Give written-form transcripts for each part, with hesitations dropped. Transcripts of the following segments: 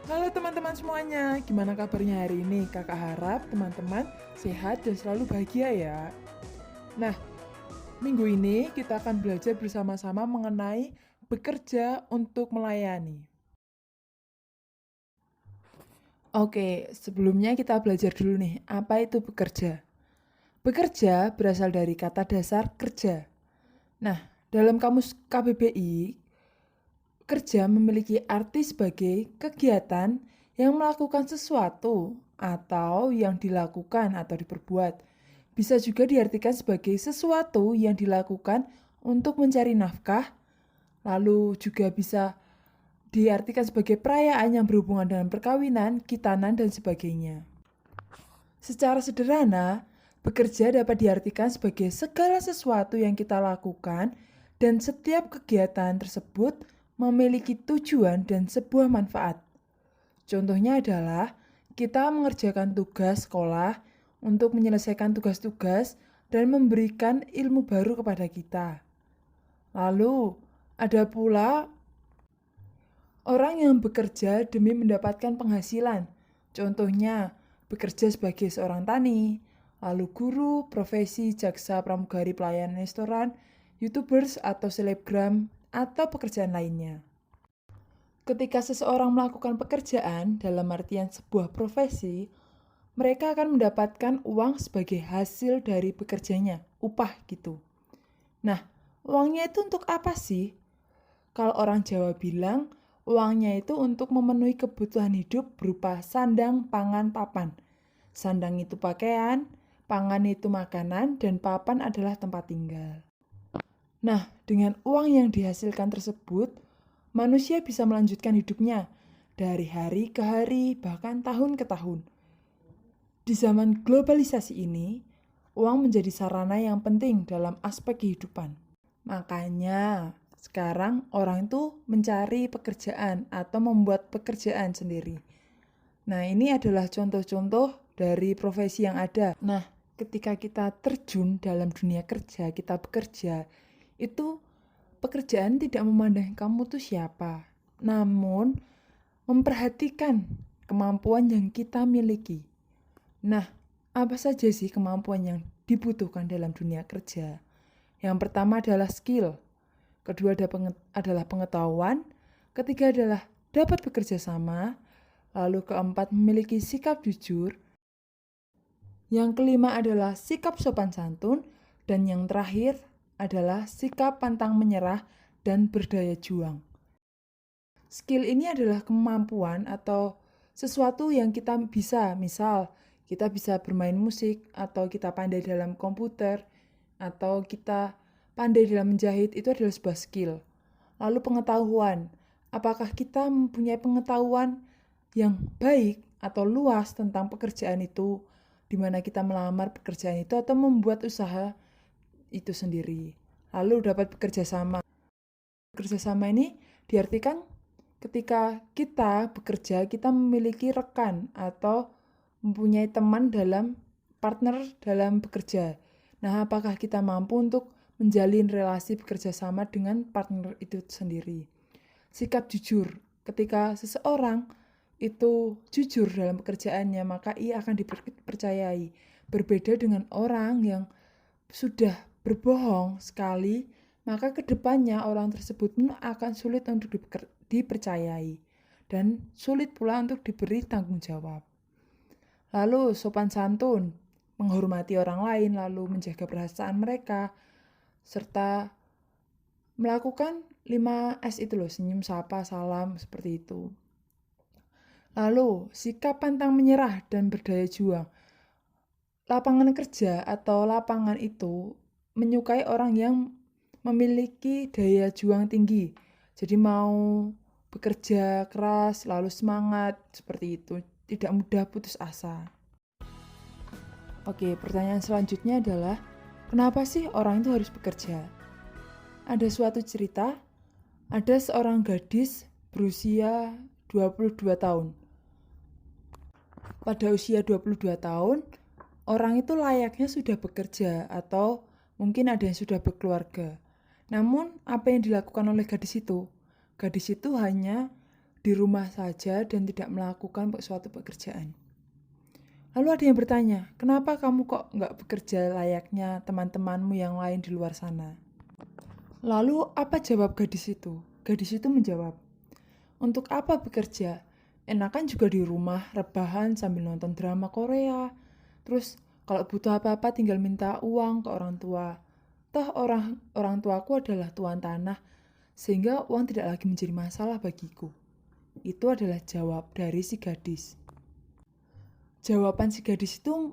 Halo teman-teman semuanya, gimana kabarnya hari ini? Kakak harap teman-teman sehat dan selalu bahagia ya. Nah, minggu ini kita akan belajar bersama-sama mengenai bekerja untuk melayani. Oke, sebelumnya kita belajar dulu nih, apa itu bekerja? Bekerja berasal dari kata dasar kerja. Nah, dalam kamus KBBI, kerja memiliki arti sebagai kegiatan yang melakukan sesuatu atau yang dilakukan atau diperbuat. Bisa juga diartikan sebagai sesuatu yang dilakukan untuk mencari nafkah, lalu juga bisa diartikan sebagai perayaan yang berhubungan dengan perkawinan, khitanan, dan sebagainya. Secara sederhana, bekerja dapat diartikan sebagai segala sesuatu yang kita lakukan dan setiap kegiatan tersebut memiliki tujuan dan sebuah manfaat. Contohnya adalah kita mengerjakan tugas sekolah untuk menyelesaikan tugas-tugas dan memberikan ilmu baru kepada kita. Lalu, ada pula orang yang bekerja demi mendapatkan penghasilan. Contohnya, bekerja sebagai seorang tani, lalu guru, profesi, jaksa, pramugari, pelayan restoran, YouTubers atau selebgram, atau pekerjaan lainnya. Ketika seseorang melakukan pekerjaan dalam artian sebuah profesi, mereka akan mendapatkan uang sebagai hasil dari bekerjanya, upah gitu. Nah, uangnya itu untuk apa sih? Kalau orang Jawa bilang, uangnya itu untuk memenuhi kebutuhan hidup berupa sandang, pangan, papan. Sandang itu pakaian, pangan itu makanan, dan papan adalah tempat tinggal. Nah, dengan uang yang dihasilkan tersebut, manusia bisa melanjutkan hidupnya dari hari ke hari, bahkan tahun ke tahun. Di zaman globalisasi ini, uang menjadi sarana yang penting dalam aspek kehidupan. Makanya, sekarang orang itu mencari pekerjaan atau membuat pekerjaan sendiri. Nah, ini adalah contoh-contoh dari profesi yang ada. Nah, ketika kita terjun dalam dunia kerja, kita bekerja, itu pekerjaan tidak memandang kamu tuh siapa, namun memperhatikan kemampuan yang kita miliki. Nah, apa saja sih kemampuan yang dibutuhkan dalam dunia kerja? Yang pertama adalah skill, kedua adalah pengetahuan, ketiga adalah dapat bekerja sama, lalu keempat memiliki sikap jujur, yang kelima adalah sikap sopan santun, dan yang terakhir adalah sikap pantang menyerah dan berdaya juang. Skill ini adalah kemampuan atau sesuatu yang kita bisa, misal kita bisa bermain musik, atau kita pandai dalam komputer, atau kita pandai dalam menjahit, itu adalah sebuah skill. Lalu pengetahuan, apakah kita mempunyai pengetahuan yang baik atau luas tentang pekerjaan itu, di mana kita melamar pekerjaan itu atau membuat usaha itu sendiri. Lalu dapat bekerja sama. Bekerja sama ini diartikan ketika kita bekerja, kita memiliki rekan atau mempunyai teman dalam partner dalam bekerja. Nah, apakah kita mampu untuk menjalin relasi bekerja sama dengan partner itu sendiri? Sikap jujur. Ketika seseorang itu jujur dalam pekerjaannya, maka ia akan dipercayai. Berbeda dengan orang yang sudah berbohong sekali, maka kedepannya orang tersebut pun akan sulit untuk dipercayai dan sulit pula untuk diberi tanggung jawab. Lalu sopan santun, menghormati orang lain, lalu menjaga perasaan mereka, serta melakukan 5S itu loh, senyum, sapa, salam, seperti itu. Lalu, sikap pantang menyerah dan berdaya juang. Lapangan kerja atau lapangan itu menyukai orang yang memiliki daya juang tinggi. Jadi mau bekerja keras, lalu semangat, seperti itu. Tidak mudah putus asa. Oke, pertanyaan selanjutnya adalah, kenapa sih orang itu harus bekerja? Ada suatu cerita, ada seorang gadis berusia 22 tahun. Pada usia 22 tahun, orang itu layaknya sudah bekerja atau mungkin ada yang sudah berkeluarga. Namun, apa yang dilakukan oleh gadis itu? Gadis itu hanya di rumah saja dan tidak melakukan suatu pekerjaan. Lalu ada yang bertanya, kenapa kamu kok nggak bekerja layaknya teman-temanmu yang lain di luar sana? Lalu apa jawab gadis itu? Gadis itu menjawab, untuk apa bekerja? Enakan juga di rumah, rebahan sambil nonton drama Korea. Terus kalau butuh apa-apa tinggal minta uang ke orang tua. Toh orang tuaku adalah tuan tanah, sehingga uang tidak lagi menjadi masalah bagiku. Itu adalah jawab dari si gadis. Jawaban si gadis itu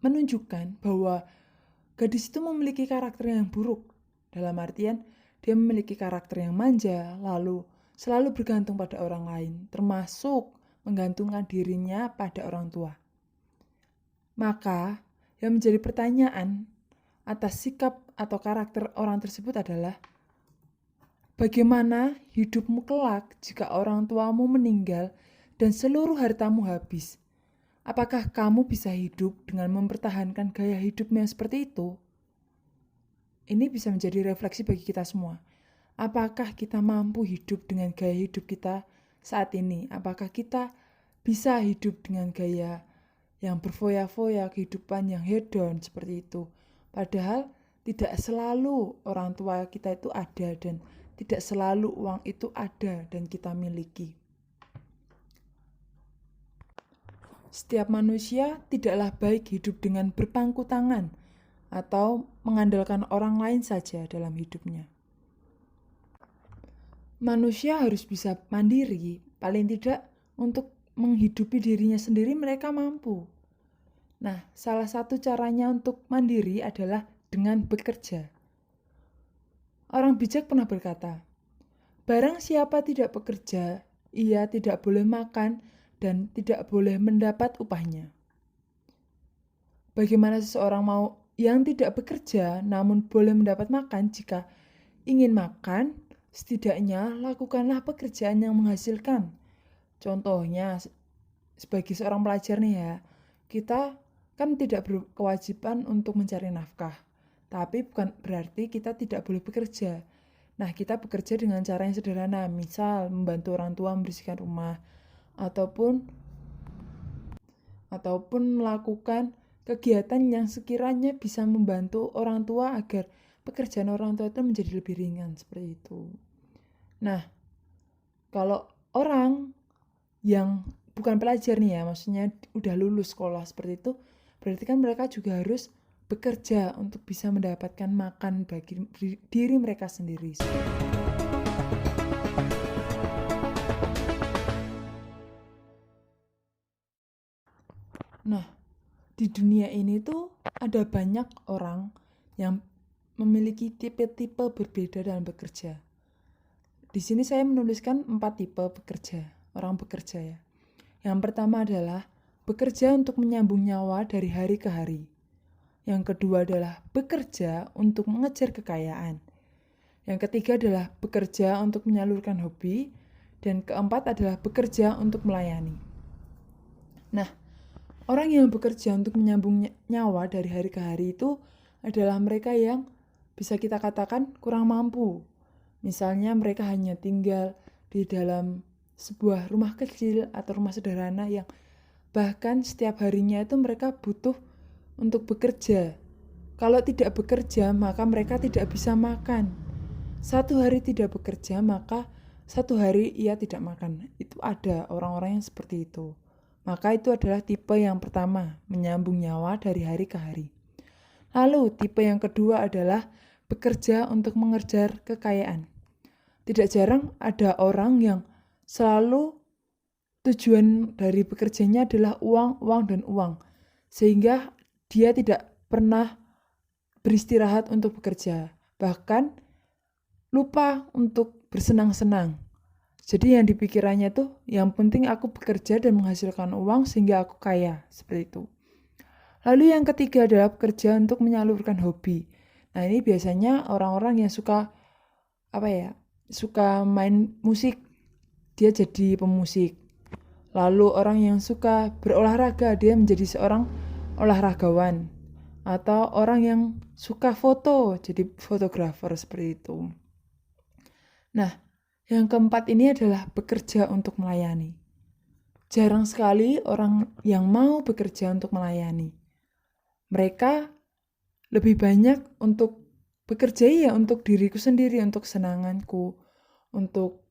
menunjukkan bahwa gadis itu memiliki karakter yang buruk. Dalam artian, dia memiliki karakter yang manja, lalu selalu bergantung pada orang lain, termasuk menggantungkan dirinya pada orang tua. Maka, yang menjadi pertanyaan atas sikap atau karakter orang tersebut adalah, bagaimana hidupmu kelak jika orang tuamu meninggal dan seluruh hartamu habis? Apakah kamu bisa hidup dengan mempertahankan gaya hidupmu yang seperti itu? Ini bisa menjadi refleksi bagi kita semua. Apakah kita mampu hidup dengan gaya hidup kita saat ini? Apakah kita bisa hidup dengan gaya yang berfoya-foya, kehidupan yang hedon seperti itu? Padahal tidak selalu orang tua kita itu ada dan tidak selalu uang itu ada dan kita miliki. Setiap manusia tidaklah baik hidup dengan berpangku tangan atau mengandalkan orang lain saja dalam hidupnya. Manusia harus bisa mandiri, paling tidak untuk menghidupi dirinya sendiri mereka mampu. Nah, salah satu caranya untuk mandiri adalah dengan bekerja. Orang bijak pernah berkata, barang siapa tidak bekerja, ia tidak boleh makan dan tidak boleh mendapat upahnya. Bagaimana seseorang yang tidak bekerja namun boleh mendapat makan? Jika ingin makan, setidaknya lakukanlah pekerjaan yang menghasilkan. Contohnya, sebagai seorang pelajar nih ya, kita kan tidak berkewajiban untuk mencari nafkah. Tapi bukan berarti kita tidak boleh bekerja. Nah, kita bekerja dengan cara yang sederhana, misal membantu orang tua membersihkan rumah, ataupun melakukan kegiatan yang sekiranya bisa membantu orang tua agar pekerjaan orang tua itu menjadi lebih ringan seperti itu. Nah, kalau orang yang bukan pelajar nih ya, maksudnya udah lulus sekolah seperti itu, berarti kan mereka juga harus bekerja untuk bisa mendapatkan makan bagi diri mereka sendiri. Nah, di dunia ini tuh ada banyak orang yang memiliki tipe-tipe berbeda dalam bekerja. Di sini saya menuliskan 4 tipe orang bekerja ya. Yang pertama adalah bekerja untuk menyambung nyawa dari hari ke hari. Yang kedua adalah bekerja untuk mengejar kekayaan. Yang ketiga adalah bekerja untuk menyalurkan hobi. Dan keempat adalah bekerja untuk melayani. Nah, orang yang bekerja untuk menyambung nyawa dari hari ke hari itu adalah mereka yang bisa kita katakan kurang mampu. Misalnya mereka hanya tinggal di dalam sebuah rumah kecil atau rumah sederhana yang bahkan setiap harinya itu mereka butuh untuk bekerja. Kalau tidak bekerja, maka mereka tidak bisa makan. Satu hari tidak bekerja, maka satu hari ia tidak makan. Itu ada orang-orang yang seperti itu. Maka itu adalah tipe yang pertama, menyambung nyawa dari hari ke hari. Lalu tipe yang kedua adalah bekerja untuk mengejar kekayaan. Tidak jarang ada orang yang selalu tujuan dari bekerjanya adalah uang, uang, dan uang. Sehingga dia tidak pernah beristirahat untuk bekerja. Bahkan lupa untuk bersenang-senang. Jadi yang dipikirannya tuh yang penting aku bekerja dan menghasilkan uang sehingga aku kaya. Seperti itu. Lalu yang ketiga adalah bekerja untuk menyalurkan hobi. Nah ini biasanya orang-orang yang suka main musik, dia jadi pemusik. Lalu orang yang suka berolahraga, dia menjadi seorang olahragawan. Atau orang yang suka foto, jadi fotografer seperti itu. Nah, Yang keempat ini adalah bekerja untuk melayani. Jarang sekali orang yang mau bekerja untuk melayani. Mereka lebih banyak untuk bekerja ya untuk diriku sendiri, untuk kesenanganku, untuk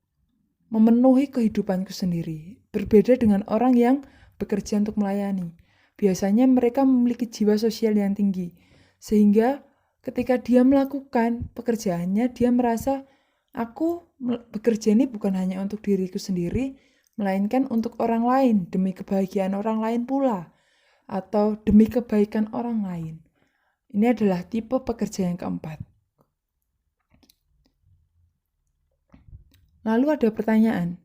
memenuhi kehidupanku sendiri. Berbeda dengan orang yang bekerja untuk melayani. Biasanya mereka memiliki jiwa sosial yang tinggi. Sehingga ketika dia melakukan pekerjaannya, dia merasa aku bekerja ini bukan hanya untuk diriku sendiri, melainkan untuk orang lain, demi kebahagiaan orang lain pula, atau demi kebaikan orang lain. Ini adalah tipe pekerja yang keempat. Lalu ada pertanyaan,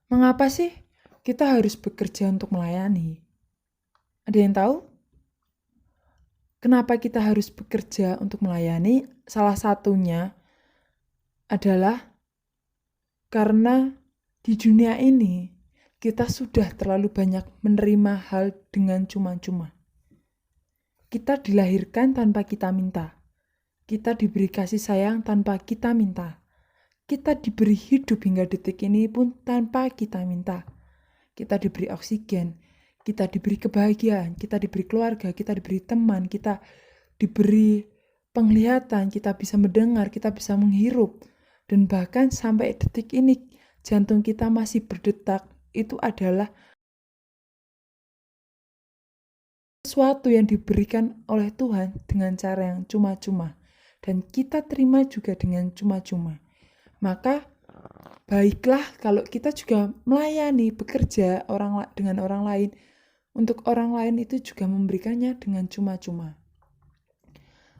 mengapa sih kita harus bekerja untuk melayani? Ada yang tahu? Kenapa kita harus bekerja untuk melayani? Salah satunya adalah karena di dunia ini kita sudah terlalu banyak menerima hal dengan cuma-cuma. Kita dilahirkan tanpa kita minta. Kita diberi kasih sayang tanpa kita minta. Kita diberi hidup hingga detik ini pun tanpa kita minta. Kita diberi oksigen, kita diberi kebahagiaan, kita diberi keluarga, kita diberi teman, kita diberi penglihatan, kita bisa mendengar, kita bisa menghirup. Dan bahkan sampai detik ini jantung kita masih berdetak. Itu adalah sesuatu yang diberikan oleh Tuhan dengan cara yang cuma-cuma. Dan kita terima juga dengan cuma-cuma. Maka baiklah kalau kita juga melayani, bekerja dengan orang lain. Untuk orang lain itu juga memberikannya dengan cuma-cuma.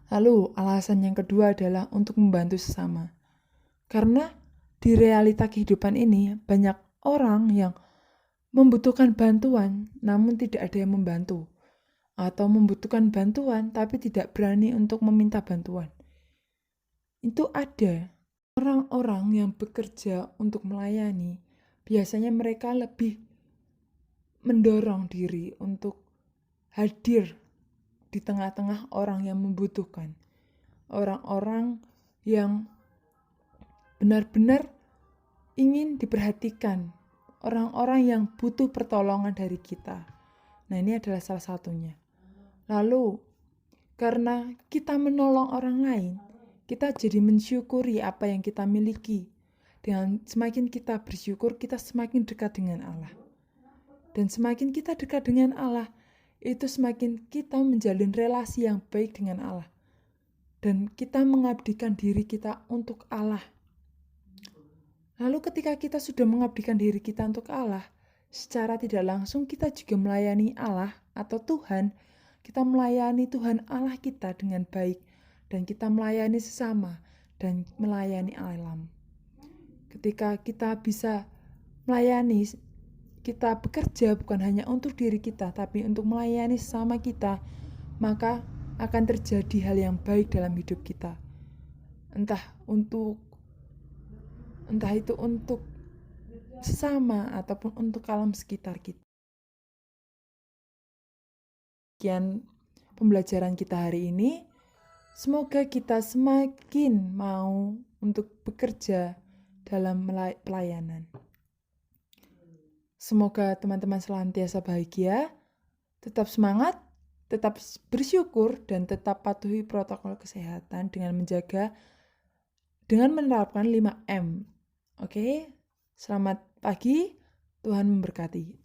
Lalu alasan yang kedua adalah untuk membantu sesama. Karena di realita kehidupan ini banyak orang yang membutuhkan bantuan namun tidak ada yang membantu. Atau membutuhkan bantuan tapi tidak berani untuk meminta bantuan. Itu ada. Orang-orang yang bekerja untuk melayani, biasanya mereka lebih mendorong diri untuk hadir di tengah-tengah orang yang membutuhkan. Orang-orang yang benar-benar ingin diperhatikan. Orang-orang yang butuh pertolongan dari kita. Nah, ini adalah salah satunya. Lalu, karena kita menolong orang lain, kita jadi mensyukuri apa yang kita miliki. Dengan semakin kita bersyukur, kita semakin dekat dengan Allah. Dan semakin kita dekat dengan Allah, itu semakin kita menjalin relasi yang baik dengan Allah. Dan kita mengabdikan diri kita untuk Allah. Lalu ketika kita sudah mengabdikan diri kita untuk Allah, secara tidak langsung kita juga melayani Allah atau Tuhan. Kita melayani Tuhan Allah kita dengan baik. Dan kita melayani sesama dan melayani alam. Ketika kita bisa melayani, kita bekerja bukan hanya untuk diri kita, tapi untuk melayani sesama kita, maka akan terjadi hal yang baik dalam hidup kita. Entah itu untuk sesama ataupun untuk alam sekitar kita. Sekian pembelajaran kita hari ini. Semoga kita semakin mau untuk bekerja dalam pelayanan. Semoga teman-teman senantiasa bahagia, tetap semangat, tetap bersyukur, dan tetap patuhi protokol kesehatan dengan menerapkan 5M. Oke, selamat pagi, Tuhan memberkati.